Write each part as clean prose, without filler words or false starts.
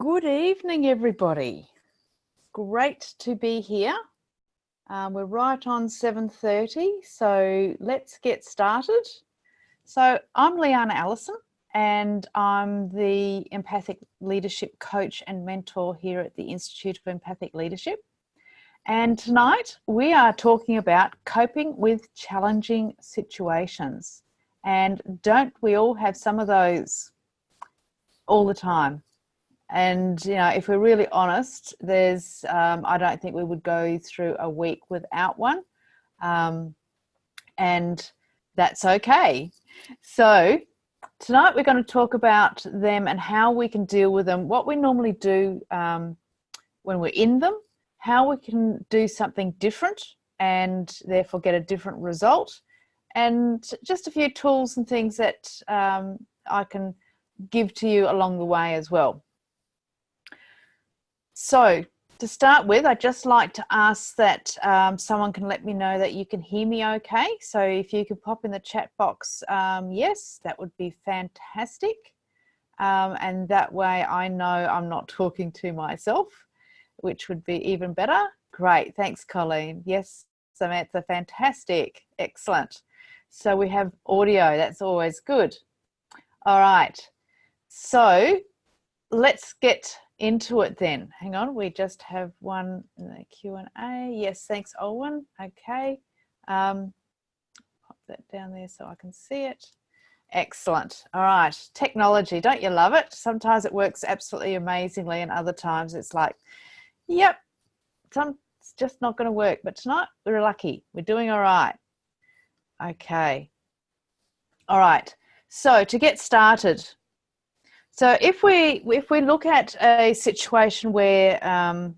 Good evening, everybody. Great to be here. We're right on 7:30, so let's get started. So I'm Leanna Allison, and I'm the Empathic Leadership Coach and Mentor here at the Institute of Empathic Leadership. And tonight we are talking about coping with challenging situations. And don't we all have some of those all the time? And, you know, if we're really honest, there's, I don't think we would go through a week without one. And that's okay. So tonight we're going to talk about them and how we can deal with them, what we normally do when we're in them, how we can do something different and therefore get a different result, and just a few tools and things that I can give to you along the way as well. So to start with, I'd just like to ask that someone can let me know that you can hear me okay. So if you could pop in the chat box, yes, that would be fantastic. And that way I know I'm not talking to myself, which would be even better. Great, thanks Colleen. Yes, Samantha, fantastic, excellent. So we have audio, that's always good. All right, so let's get into it then. Hang on, we just have one in the Q&A. Yes, thanks Olwen. Okay, pop that down there so I can see it. Excellent. All right, technology, don't you love it? Sometimes it works absolutely amazingly and other times it's like, yep, it's just not going to work. But tonight we're lucky, we're doing all right. Okay, all right, so to get started, so if we look at a situation where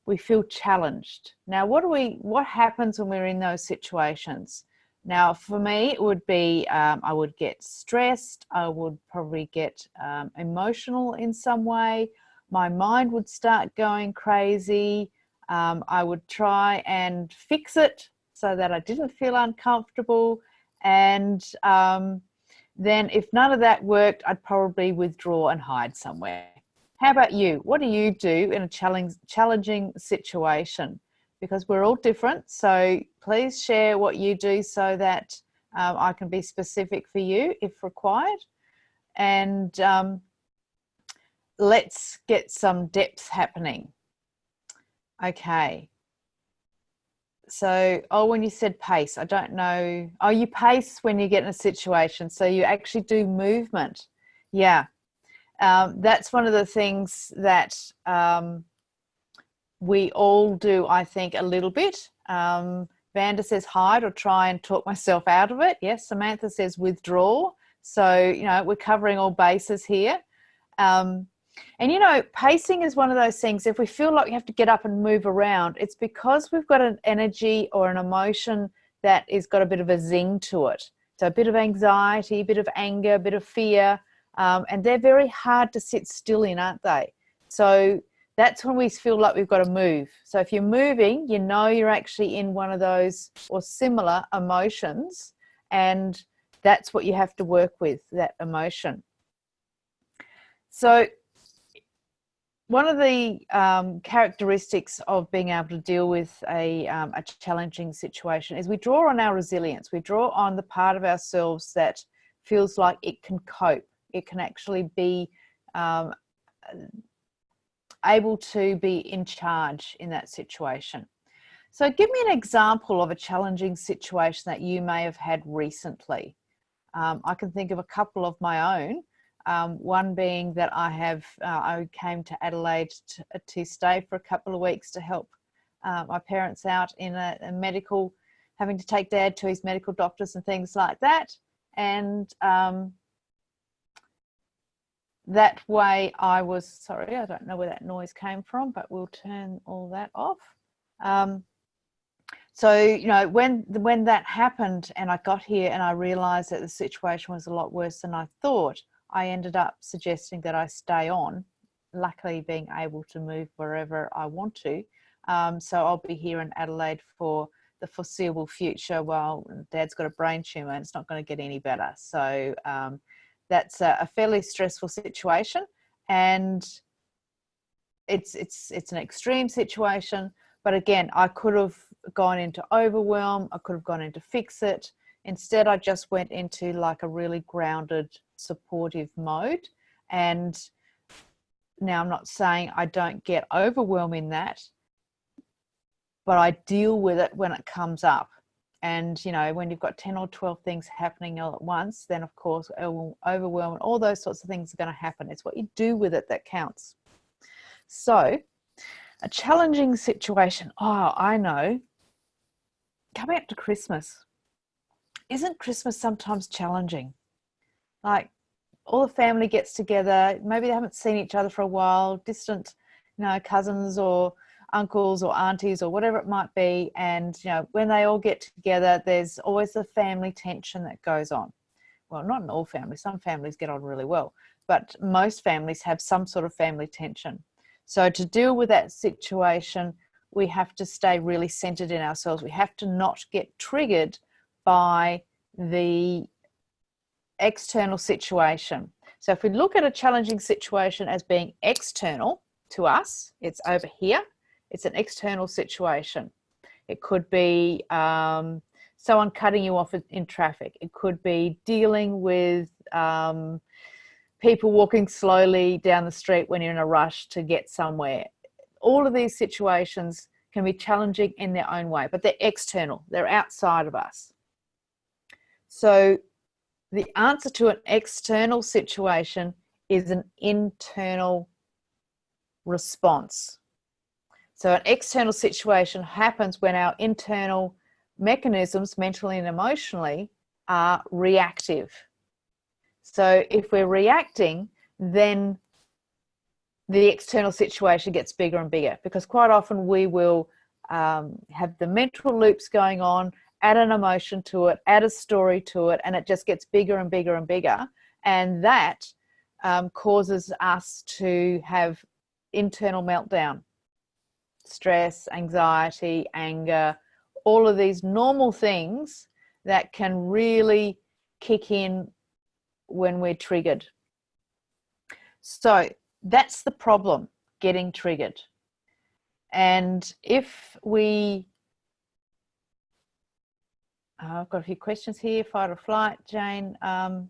we feel challenged, now what happens when we're in those situations? Now for me it would be I would get stressed, I would probably get emotional in some way, my mind would start going crazy, I would try and fix it so that I didn't feel uncomfortable, and then if none of that worked, I'd probably withdraw and hide somewhere. How about you? What do you do in a challenging situation? Because we're all different, so please share what you do so that I can be specific for you if required. And let's get some depth happening. Okay. So, when you said pace, I don't know. Oh, you pace when you get in a situation. So you actually do movement. Yeah. That's one of the things that we all do, I think, a little bit. Vanda says hide or try and talk myself out of it. Yes, Samantha says withdraw. So, you know, we're covering all bases here. And, you know, pacing is one of those things, if we feel like we have to get up and move around, it's because we've got an energy or an emotion that has got a bit of a zing to it. So a bit of anxiety, a bit of anger, a bit of fear, and they're very hard to sit still in, aren't they? So that's when we feel like we've got to move. So if you're moving, you know you're actually in one of those or similar emotions, and that's what you have to work with, that emotion. So one of the characteristics of being able to deal with a challenging situation is we draw on our resilience. We draw on the part of ourselves that feels like it can cope. It can actually be able to be in charge in that situation. So give me an example of a challenging situation that you may have had recently. I can think of a couple of my own. One being that I came to Adelaide to stay for a couple of weeks to help my parents out in a medical, having to take Dad to his medical doctors and things like that. And that way I was, sorry, I don't know where that noise came from, but we'll turn all that off. So, you know, when that happened and I got here and I realised that the situation was a lot worse than I thought, I ended up suggesting that I stay on, luckily being able to move wherever I want to. So I'll be here in Adelaide for the foreseeable future while Dad's got a brain tumour and it's not going to get any better. So that's a fairly stressful situation. And it's an extreme situation, but again, I could have gone into overwhelm, I could have gone into fix it. Instead, I just went into like a really grounded, supportive mode. And now I'm not saying I don't get overwhelm in that, but I deal with it when it comes up. And, you know, when you've got 10 or 12 things happening all at once, then of course, overwhelm and all those sorts of things are going to happen. It's what you do with it that counts. So a challenging situation. Oh, I know. Coming up to Christmas. Isn't Christmas sometimes challenging? Like all the family gets together. Maybe they haven't seen each other for a while, distant, you know, cousins or uncles or aunties or whatever it might be. And, you know, when they all get together, there's always the family tension that goes on. Well, not in all families. Some families get on really well, but most families have some sort of family tension. So to deal with that situation, we have to stay really centered in ourselves. We have to not get triggered by the external situation. So if we look at a challenging situation as being external to us, it's over here. It's an external situation. It could be someone cutting you off in traffic. It could be dealing with people walking slowly down the street when you're in a rush to get somewhere. All of these situations can be challenging in their own way, but they're external. They're outside of us. So the answer to an external situation is an internal response. So an external situation happens when our internal mechanisms, mentally and emotionally, are reactive. So if we're reacting, then the external situation gets bigger and bigger, because quite often we will have the mental loops going on, add an emotion to it, add a story to it, and it just gets bigger and bigger and bigger. And that causes us to have internal meltdown, stress, anxiety, anger, all of these normal things that can really kick in when we're triggered. So that's the problem, getting triggered. And if we, I've got a few questions here. Fight or flight, Jane. I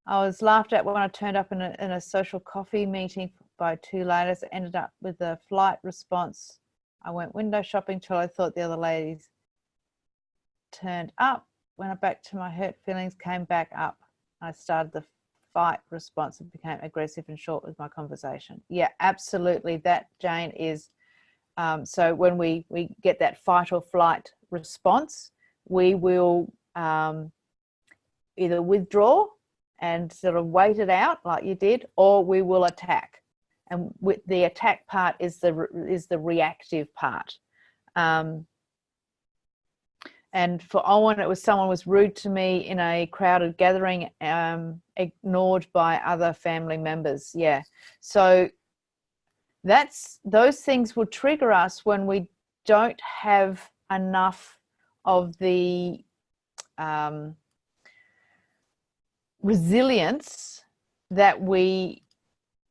was laughed at when I turned up in a social coffee meeting by two ladies. I ended up with a flight response. I went window shopping till I thought the other ladies turned up. Went back to my hurt feelings, came back up. I started the fight response and became aggressive and short with my conversation. Yeah, absolutely. That, Jane, is so when we get that fight or flight response, we will either withdraw and sort of wait it out like you did, or we will attack. And with the attack part is the reactive part. And for Owen, it was someone was rude to me in a crowded gathering, ignored by other family members. Yeah. So those things will trigger us when we don't have enough of the resilience that we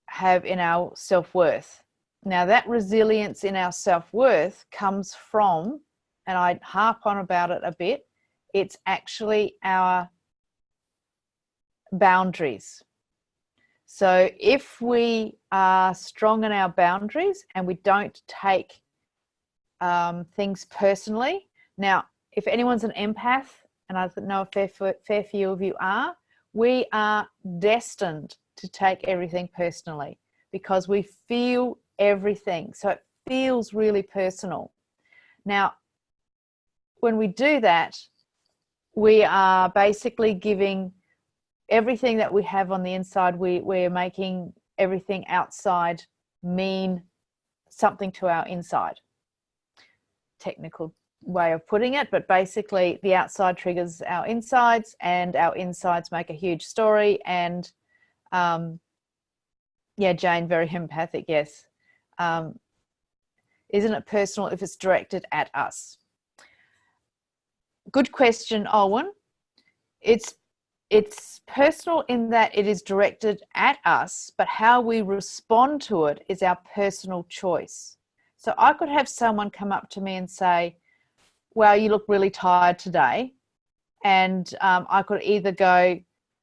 have in our self-worth. Now, that resilience in our self-worth comes from, and I harp on about it a bit, it's actually our boundaries. So if we are strong in our boundaries and we don't take things personally. Now, if anyone's an empath, and I know a fair few of you are, we are destined to take everything personally because we feel everything. So it feels really personal. Now, when we do that, we are basically giving everything that we have on the inside, we're making everything outside mean something to our inside. Technical way of putting it, but basically the outside triggers our insides and our insides make a huge story. And yeah, Jane, very empathic, yes. Isn't it personal if it's directed at us? Good question, Owen. It's it's personal in that it is directed at us, but how we respond to it is our personal choice. So I could have someone come up to me and say, well, you look really tired today. And I could either go,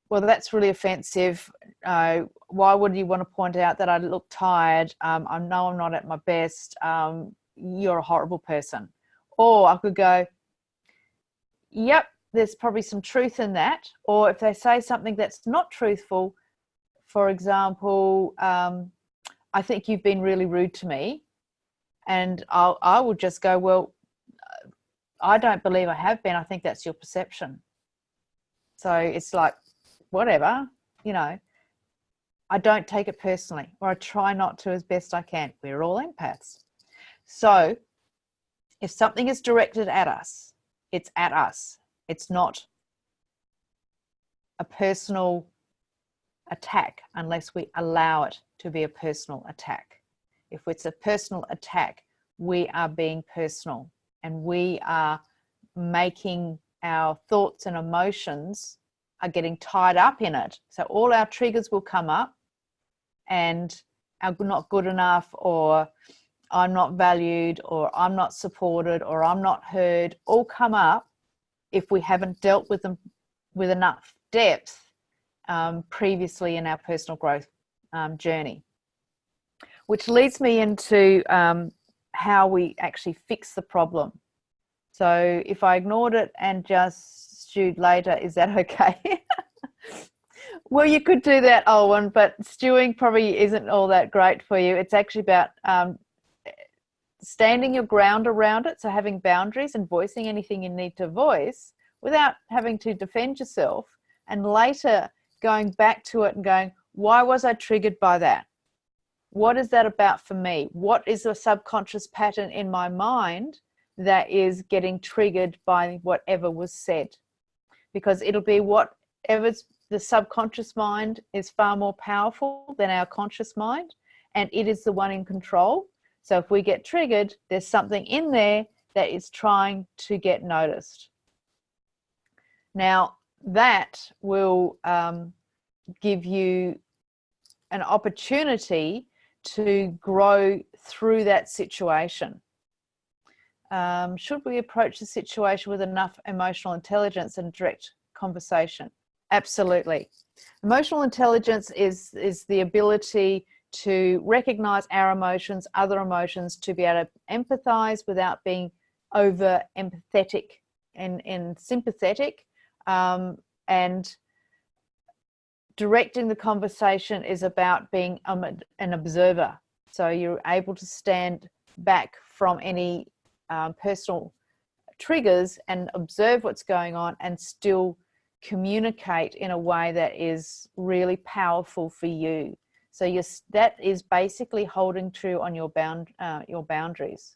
well, that's really offensive. Why would you want to point out that I look tired? I know I'm not at my best. You're a horrible person. Or I could go, yep, there's probably some truth in that. Or if they say something that's not truthful, for example, I think you've been really rude to me. And I would just go, well, I don't believe I have been. I think that's your perception. So it's like, whatever, you know, I don't take it personally, or I try not to as best I can. We're all empaths. So if something is directed at us, it's at us. It's not a personal attack unless we allow it to be a personal attack. If it's a personal attack, we are being personal, and we are making our thoughts and emotions are getting tied up in it. So all our triggers will come up, and I'm not good enough, or I'm not valued, or I'm not supported, or I'm not heard, all come up if we haven't dealt with them with enough depth previously in our personal growth journey. Which leads me into how we actually fix the problem. So if I ignored it and just stewed later, is that okay? Well, you could do that, Owen, but stewing probably isn't all that great for you. It's actually about standing your ground around it, so having boundaries and voicing anything you need to voice without having to defend yourself, and later going back to it and going, why was I triggered by that? What is that about for me? What is the subconscious pattern in my mind that is getting triggered by whatever was said? Because it'll be whatever's the subconscious mind is far more powerful than our conscious mind, and it is the one in control. So if we get triggered, there's something in there that is trying to get noticed. Now, that will give you an opportunity to grow through that situation. Should we approach the situation with enough emotional intelligence and direct conversation? Absolutely. Emotional intelligence is the ability to recognize our emotions, other emotions, to be able to empathize without being over empathetic and sympathetic. And directing the conversation is about being an observer. So you're able to stand back from any personal triggers and observe what's going on, and still communicate in a way that is really powerful for you. So that is basically holding true on your boundaries.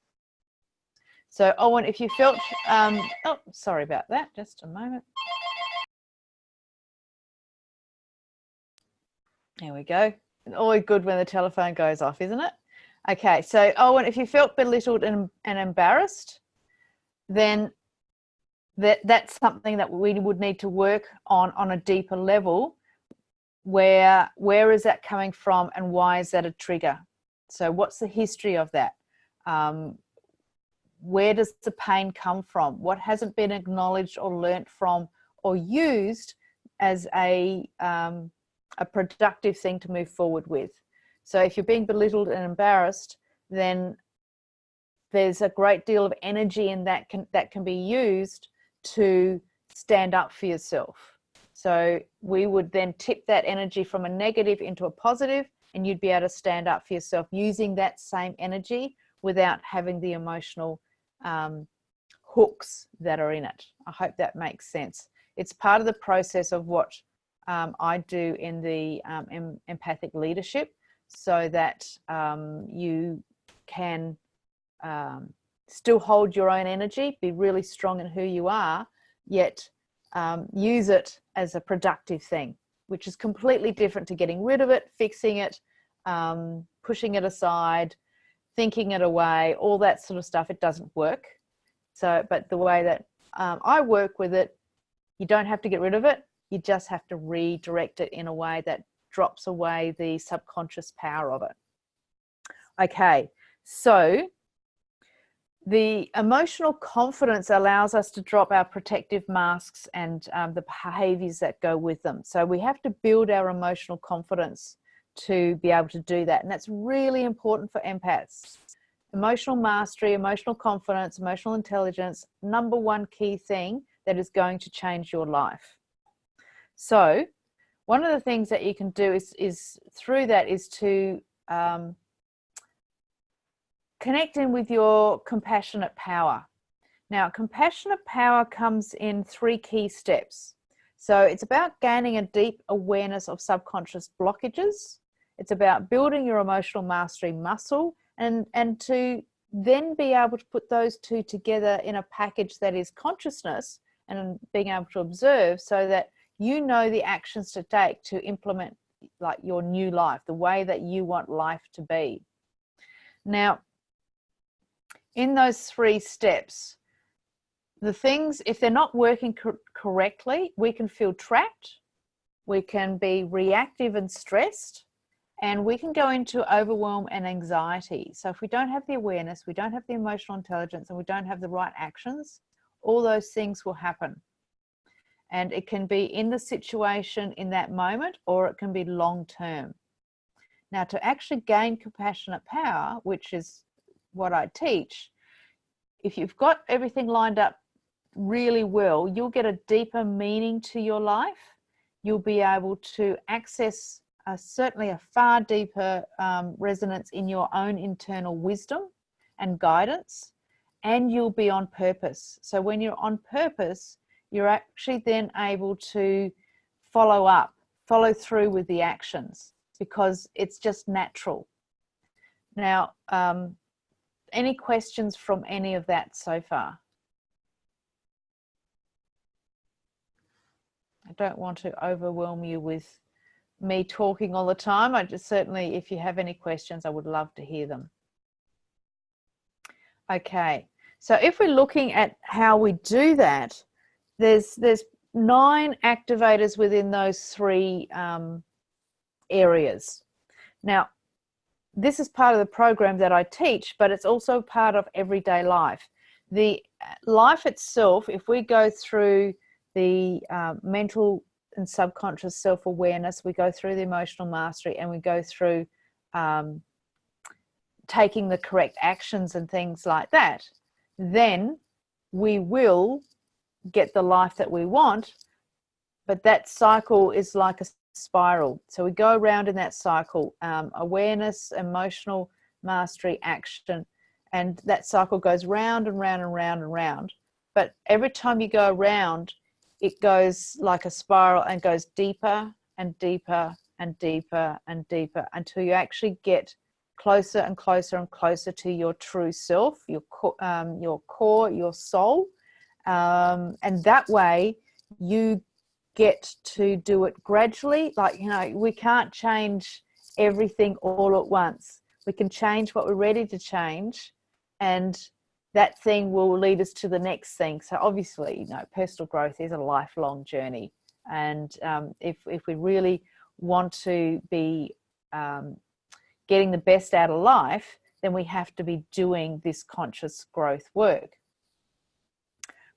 So Owen, if you felt, oh, sorry about that, just a moment. There we go. Always good when the telephone goes off, isn't it? Okay, so Owen, if you felt belittled and embarrassed, then that's something that we would need to work on a deeper level. Where is that coming from, and why is that a trigger? So what's the history of that? Where does the pain come from? What hasn't been acknowledged or learnt from or used as a productive thing to move forward with? So if you're being belittled and embarrassed, then there's a great deal of energy in that can be used to stand up for yourself. So we would then tip that energy from a negative into a positive, and you'd be able to stand up for yourself using that same energy without having the emotional hooks that are in it. I hope that makes sense. It's part of the process of what I do in the empathic leadership, so that you can still hold your own energy, be really strong in who you are, yet use it as a productive thing, which is completely different to getting rid of it, fixing it, pushing it aside, thinking it away, all that sort of stuff. It doesn't work. So, but the way that I work with it, you don't have to get rid of it. You just have to redirect it in a way that drops away the subconscious power of it. Okay, so the emotional confidence allows us to drop our protective masks and the behaviors that go with them. So we have to build our emotional confidence to be able to do that. And that's really important for empaths. Emotional mastery, emotional confidence, emotional intelligence, number one key thing that is going to change your life. So one of the things that you can do is through that is to connect in with your compassionate power. Now, compassionate power comes in 3 key steps. So it's about gaining a deep awareness of subconscious blockages. It's about building your emotional mastery muscle and to then be able to put those two together in a package that is consciousness and being able to observe, so that you know the actions to take to implement like your new life, the way that you want life to be. Now, in those 3 steps, the things, if they're not working correctly, we can feel trapped, we can be reactive and stressed, and we can go into overwhelm and anxiety. So if we don't have the awareness, we don't have the emotional intelligence, and we don't have the right actions, all those things will happen. And it can be in the situation in that moment, or it can be long term. Now, to actually gain compassionate power, which is what I teach, if you've got everything lined up really well, you'll get a deeper meaning to your life. You'll be able to access certainly a far deeper resonance in your own internal wisdom and guidance, and you'll be on purpose. So when you're on purpose, you're actually then able to follow through with the actions, because it's just natural. Now, any questions from any of that so far? I don't want to overwhelm you with me talking all the time. I just certainly, if you have any questions, I would love to hear them. Okay, so if we're looking at how we do that, there's 9 activators within those 3 areas. Now, this is part of the program that I teach, but it's also part of everyday life. The life itself, if we go through the mental and subconscious self-awareness, we go through the emotional mastery, and we go through taking the correct actions and things like that, then we will get the life that we want. But that cycle is like a spiral. So we go around in that cycle, awareness, emotional mastery, action, and that cycle goes round and round and round and round. But every time you go around, it goes like a spiral and goes deeper and deeper and deeper and deeper until you actually get closer and closer and closer to your true self, your core, your soul. And that way you get to do it gradually. Like, you know, we can't change everything all at once. We can change what we're ready to change, and that thing will lead us to the next thing. So obviously, you know, personal growth is a lifelong journey. And if we really want to be getting the best out of life, then we have to be doing this conscious growth work,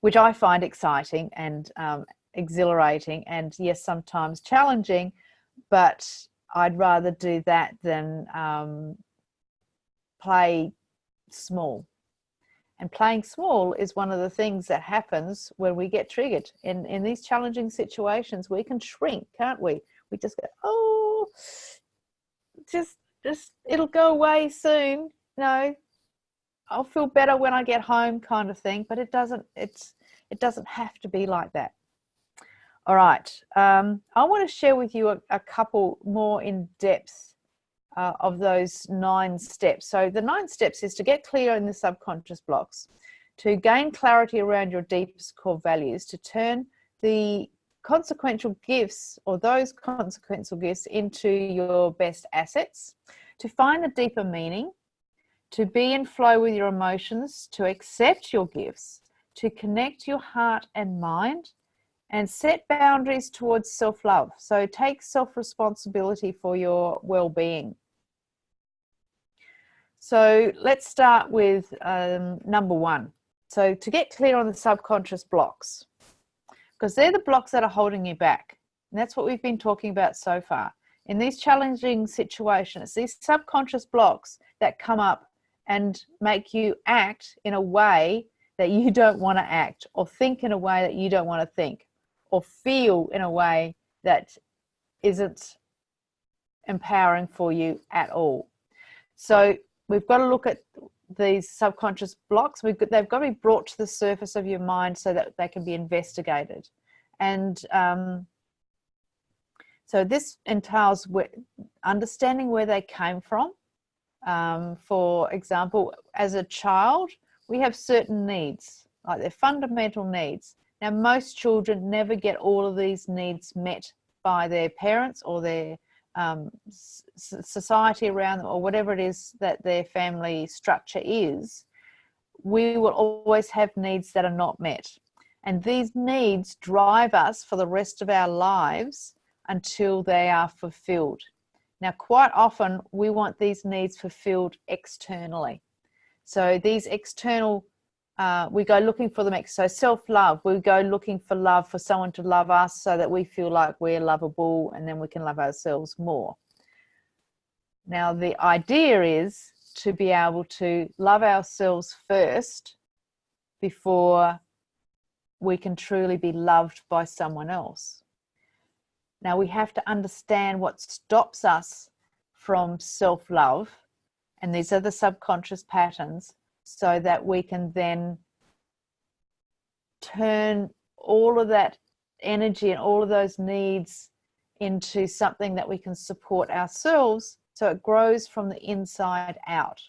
which I find exciting and exhilarating, and yes, sometimes challenging, but I'd rather do that than play small. And playing small is one of the things that happens when we get triggered. In these challenging situations, we can shrink, can't we? We just go, oh, just it'll go away soon. No, I'll feel better when I get home, kind of thing. But it doesn't have to be like that. All right, I want to share with you a couple more in depth of those 9 steps. So the 9 steps is to get clear in the subconscious blocks, to gain clarity around your deepest core values, to turn the consequential gifts or those consequential gifts into your best assets, to find the deeper meaning, to be in flow with your emotions, to accept your gifts, to connect your heart and mind, And set boundaries towards self-love. So take self-responsibility for your well-being. So let's start with number one. So to get clear on the subconscious blocks, because they're the blocks that are holding you back. And that's what we've been talking about so far. In these challenging situations, these subconscious blocks that come up and make you act in a way that you don't want to act, or think in a way that you don't want to think, or feel in a way that isn't empowering for you at all. So we've got to look at these subconscious blocks. They've got to be brought to the surface of your mind so that they can be investigated. And so this entails understanding where they came from. For example, as a child, we have certain needs, like they're fundamental needs. Now, most children never get all of these needs met by their parents or their society around them, or whatever it is that their family structure is. We will always have needs that are not met. And these needs drive us for the rest of our lives until they are fulfilled. Now, quite often we want these needs fulfilled externally. So these external, we go looking for them. So self-love, we go looking for love, for someone to love us so that we feel like we're lovable, and then we can love ourselves more. Now, the idea is to be able to love ourselves first before we can truly be loved by someone else. Now, we have to understand what stops us from self-love, and these are the subconscious patterns, so that we can then turn all of that energy and all of those needs into something that we can support ourselves, so it grows from the inside out.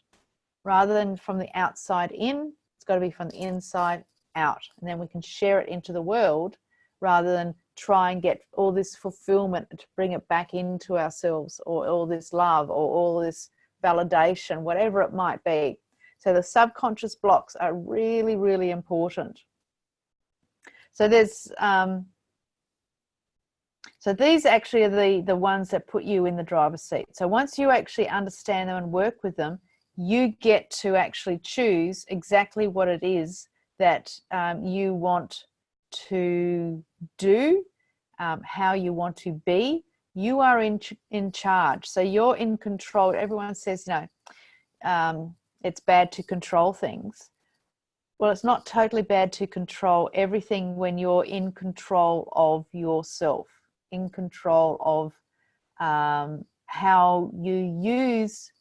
Rather than from the outside in, it's got to be from the inside out. And then we can share it into the world, rather than try and get all this fulfillment to bring it back into ourselves, or all this love, or all this validation, whatever it might be. So the subconscious blocks are really, really important. So there's so these actually are the ones that put you in the driver's seat. So once you actually understand them and work with them, you get to actually choose exactly what it is that you want to do, how you want to be. You are in charge. So you're in control. Everyone says, it's bad to control things. Well, it's not totally bad to control everything when you're in control of yourself, in control of how you use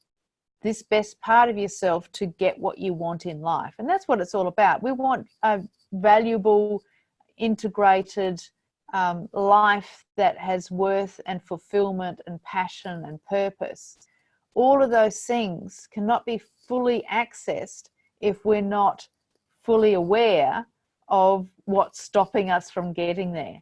this best part of yourself to get what you want in life. And that's what it's all about. We want a valuable, integrated life that has worth and fulfillment and passion and purpose. All of those things cannot be fully accessed if we're not fully aware of what's stopping us from getting there.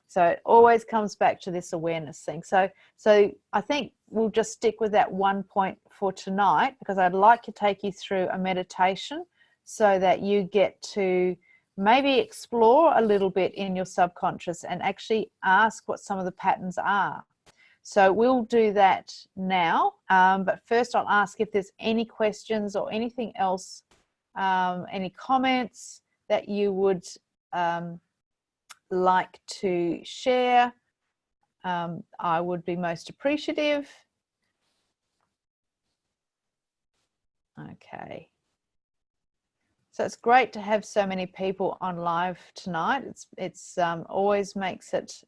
So it always comes back to this awareness thing. So I think we'll just stick with that one point for tonight, because I'd like to take you through a meditation so that you get to maybe explore a little bit in your subconscious and actually ask what some of the patterns are. So we'll do that now, but first I'll ask if there's any questions or anything else, any comments that you would like to share. I would be most appreciative. Okay. So it's great to have so many people on live tonight. It's always makes it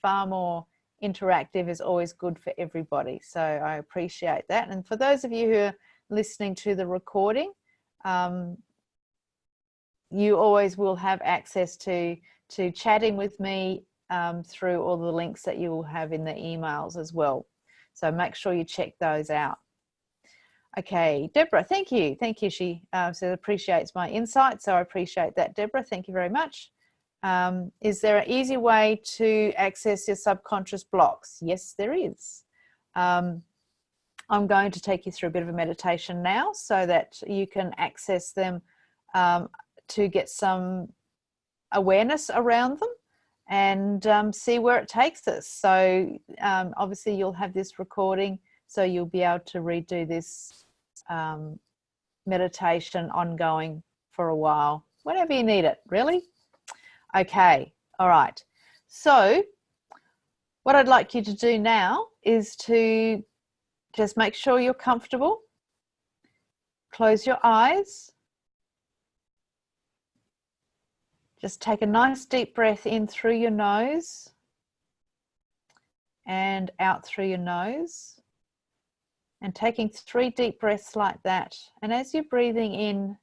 far more interactive, is always good for everybody. So I appreciate that. And for those of you who are listening to the recording, you always will have access to chatting with me through all the links that you will have in the emails as well. So make sure you check those out. Okay, Deborah, thank you. Thank you. She says appreciates my insight. So I appreciate that, Deborah. Thank you very much. Is there an easy way to access your subconscious blocks? Yes, there is. I'm going to take you through a bit of a meditation now so that you can access them to get some awareness around them. and see where it takes us. So obviously you'll have this recording, so you'll be able to redo this meditation ongoing for a while, whenever you need it, really. Okay, all right. So what I'd like you to do now is to just make sure you're comfortable. Close your eyes. Just take a nice deep breath in through your nose and out through your nose. And taking 3 deep breaths like that. And as you're breathing in,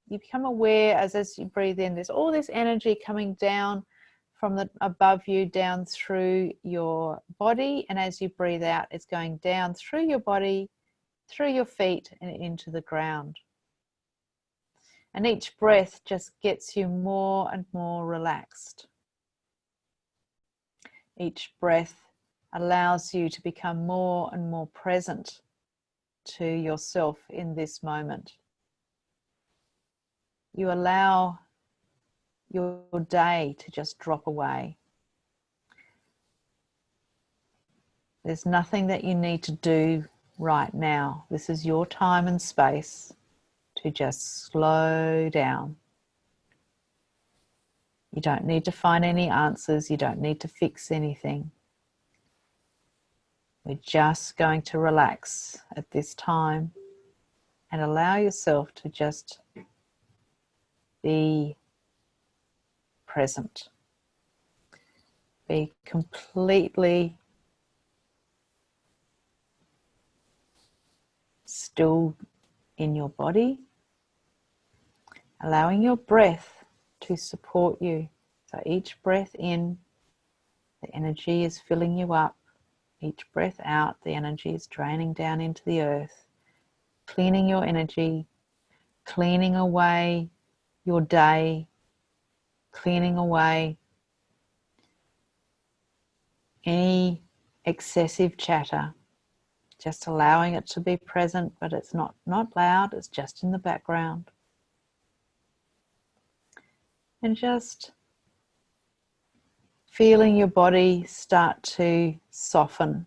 you become aware as you breathe in, there's all this energy coming down from the above you down through your body. And as you breathe out, it's going down through your body, through your feet and into the ground. And each breath just gets you more and more relaxed. Each breath allows you to become more and more present to yourself in this moment. You allow your day to just drop away. There's nothing that you need to do right now. This is your time and space to just slow down. You don't need to find any answers. You don't need to fix anything. We're just going to relax at this time and allow yourself to just be present. Be completely still in your body, allowing your breath to support you. So each breath in, the energy is filling you up. Each breath out, the energy is draining down into the earth, cleaning your energy, cleaning away your day, cleaning away any excessive chatter, just allowing it to be present, but it's not loud, it's just in the background. And just feeling your body start to soften.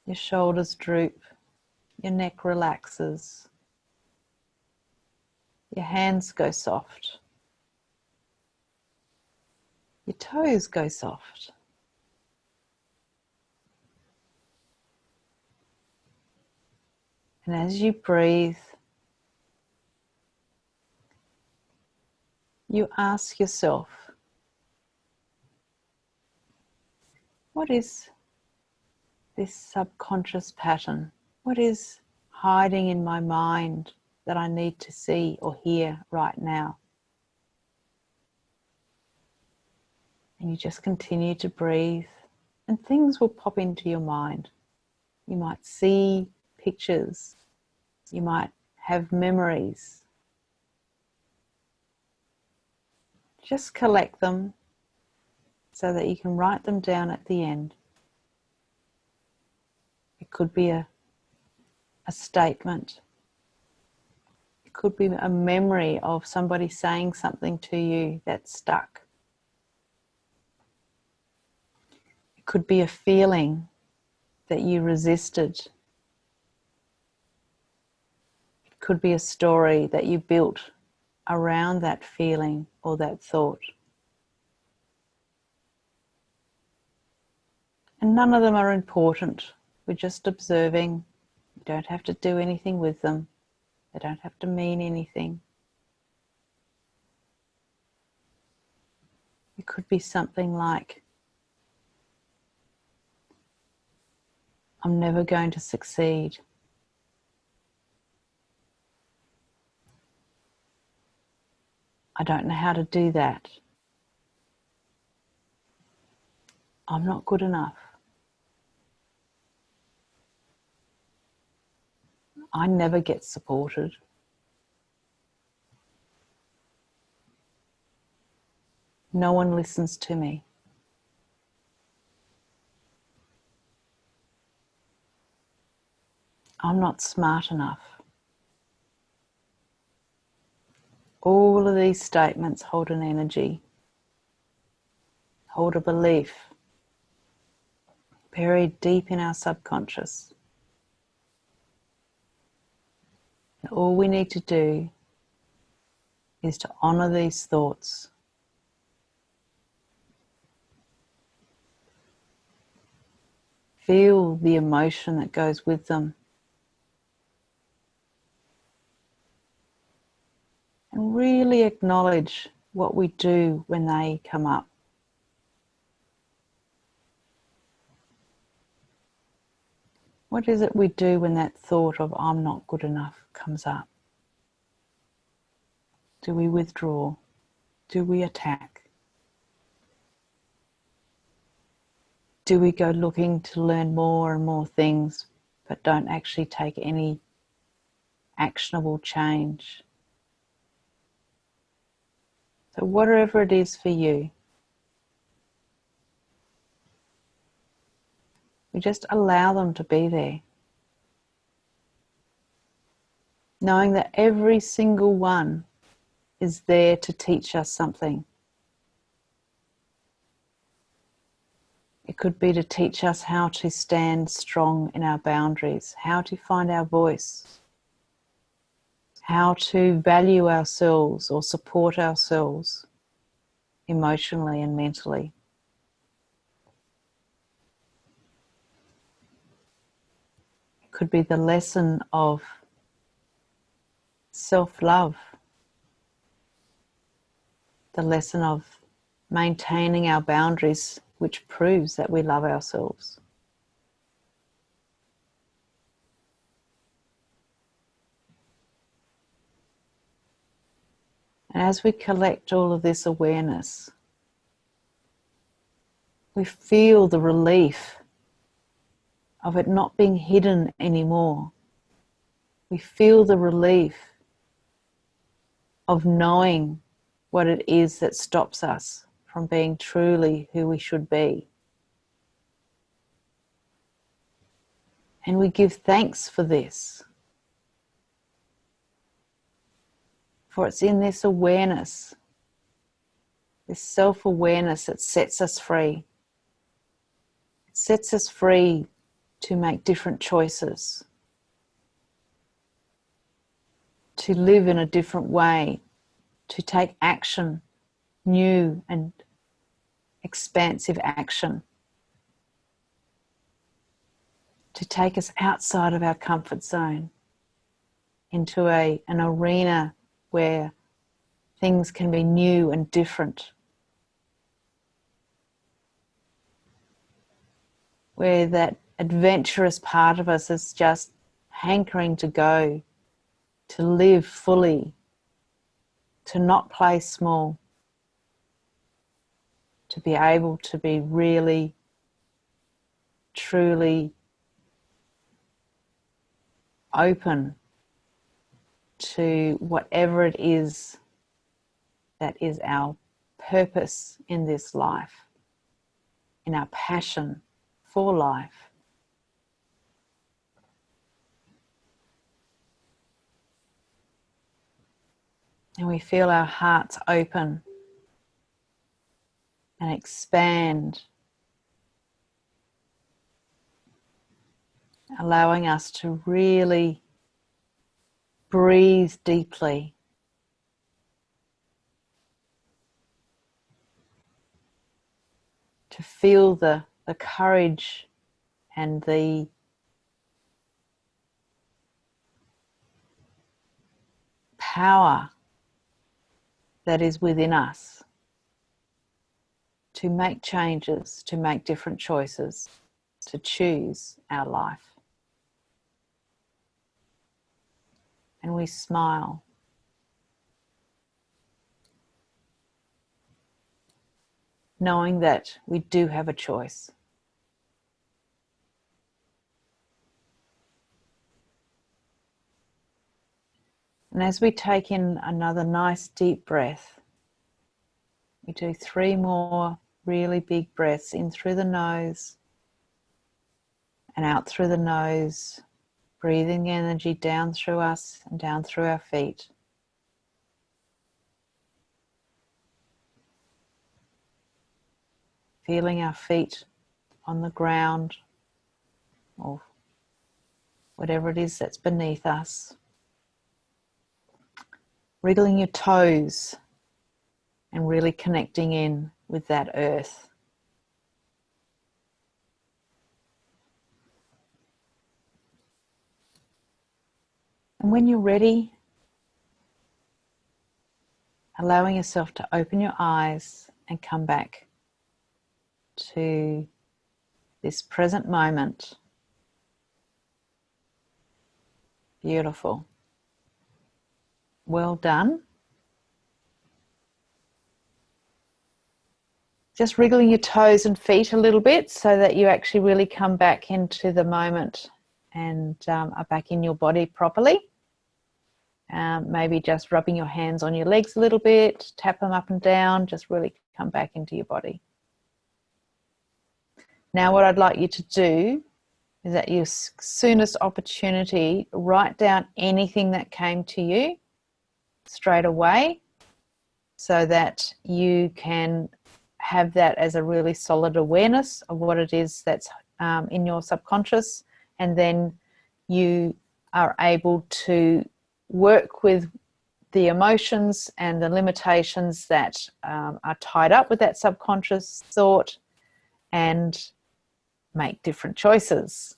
Your shoulders droop, your neck relaxes, your hands go soft, your toes go soft. And as you breathe, you ask yourself, what is this subconscious pattern? What is hiding in my mind that I need to see or hear right now? And you just continue to breathe, and things will pop into your mind. You might see pictures, you might have memories. Just collect them so that you can write them down at the end. It could be a statement. It could be a memory of somebody saying something to you that stuck. It could be a feeling that you resisted. It could be a story that you built around that feeling or that thought. And none of them are important. We're just observing. You don't have to do anything with them. They don't have to mean anything. It could be something like, I'm never going to succeed. I don't know how to do that. I'm not good enough. I never get supported. No one listens to me. I'm not smart enough. All of these statements hold an energy. hold a belief buried deep in our subconscious. And all we need to do is to honor these thoughts. Feel the emotion that goes with them. And really acknowledge what we do when they come up. What is it we do when that thought of "I'm not good enough" comes up? Do we withdraw? Do we attack? Do we go looking to learn more and more things but don't actually take any actionable change? So whatever it is for you, we just allow them to be there. Knowing that every single one is there to teach us something. It could be to teach us how to stand strong in our boundaries, how to find our voice, how to value ourselves or support ourselves emotionally and mentally. It could be the lesson of self-love, the lesson of maintaining our boundaries, which proves that we love ourselves. And as we collect all of this awareness, we feel the relief of it not being hidden anymore. We feel the relief of knowing what it is that stops us from being truly who we should be. And we give thanks for this. For it's in this awareness, this self-awareness, that sets us free. It sets us free to make different choices, to live in a different way, to take action, new and expansive action, to take us outside of our comfort zone into an arena where things can be new and different, where that adventurous part of us is just hankering to go, to live fully, to not play small, to be able to be really, truly open to whatever it is that is our purpose in this life, in our passion for life. And we feel our hearts open and expand, allowing us to really breathe deeply, to feel the courage and the power that is within us to make changes, to make different choices, to choose our life. And we smile. Knowing that we do have a choice. And as we take in another nice deep breath, we do 3 more really big breaths in through the nose and out through the nose, breathing energy down through us and down through our feet. feeling our feet on the ground or whatever it is that's beneath us. Wriggling your toes and really connecting in with that earth. And when you're ready, allowing yourself to open your eyes and come back to this present moment. Beautiful. Well done. Just wriggling your toes and feet a little bit so that you actually really come back into the moment and are back in your body properly. Maybe just rubbing your hands on your legs a little bit, tap them up and down, just really come back into your body. Now what I'd like you to do is at your soonest opportunity, write down anything that came to you straight away so that you can have that as a really solid awareness of what it is that's in your subconscious, and then you are able to work with the emotions and the limitations that are tied up with that subconscious thought and make different choices.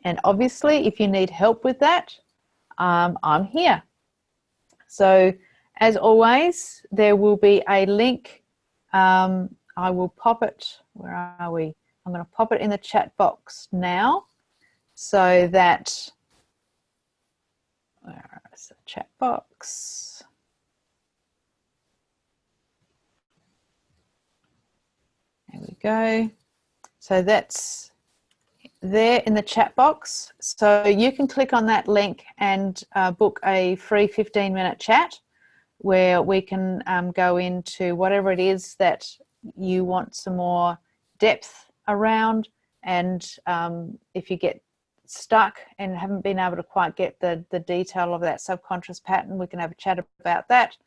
And obviously, if you need help with that, I'm here. So as always, there will be a link. I will pop it, where are we? I'm going to pop it in the chat box now so that, where is the chat box? There we go. So that's there in the chat box. So you can click on that link and book a free 15-minute chat where we can go into whatever it is that you want some more depth around. And if you get stuck and haven't been able to quite get the detail of that subconscious pattern, we can have a chat about that.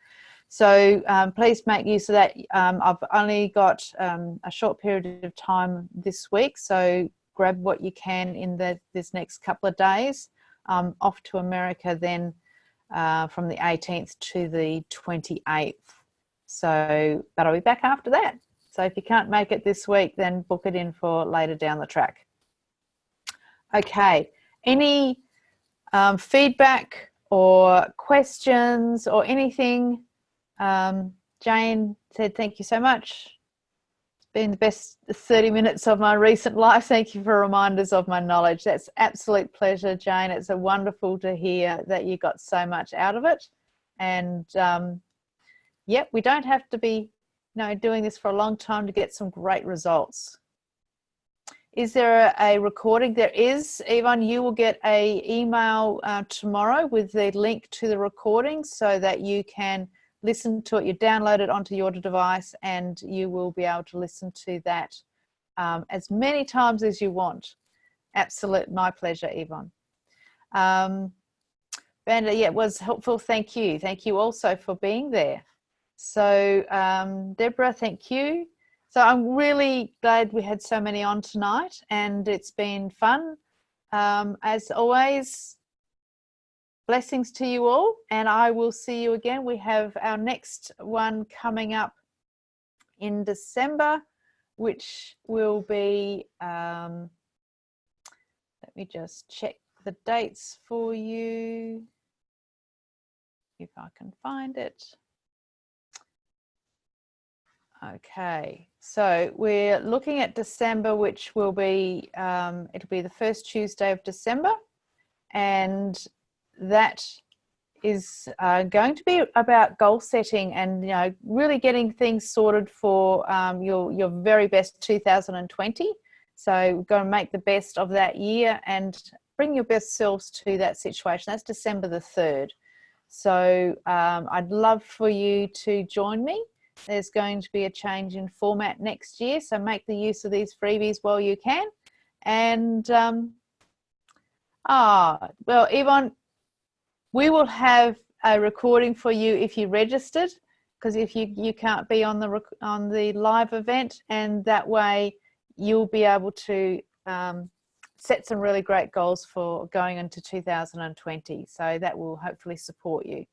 So please make use of that. I've only got a short period of time this week, so grab what you can in this next couple of days. I'm off to America then from the 18th to the 28th. So, but I'll be back after that. So if you can't make it this week, then book it in for later down the track. Okay, any feedback or questions or anything? Jane said, thank you so much. It's been the best 30 minutes of my recent life. Thank you for reminders of my knowledge. That's absolute pleasure, Jane. It's a wonderful to hear that you got so much out of it. And yep, we don't have to be doing this for a long time to get some great results. Is there a recording? There is. Yvonne, you will get an email tomorrow with the link to the recording so that you can listen to it. You download it onto your device and you will be able to listen to that as many times as you want. Absolute, my pleasure, Yvonne. Vanda, yeah, it was helpful. Thank you. Thank you also for being there. So Deborah, thank you. So I'm really glad we had so many on tonight and it's been fun. As always, blessings to you all, and I will see you again. We have our next one coming up in December, which will be, let me just check the dates for you, if I can find it. Okay, so we're looking at December, which will be, it'll be the first Tuesday of December, and that is going to be about goal setting and really getting things sorted for your very best 2020. So we're going to make the best of that year and bring your best selves to that situation. That's December the 3rd. So I'd love for you to join me. There's going to be a change in format next year, so make the use of these freebies while you can. And well, Yvonne, we will have a recording for you if you registered, because if you can't be on the live event, and that way you'll be able to set some really great goals for going into 2020. So that will hopefully support you.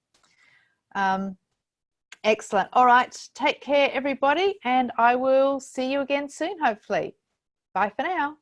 Excellent. All right. Take care, everybody, and I will see you again soon, hopefully. Bye for now.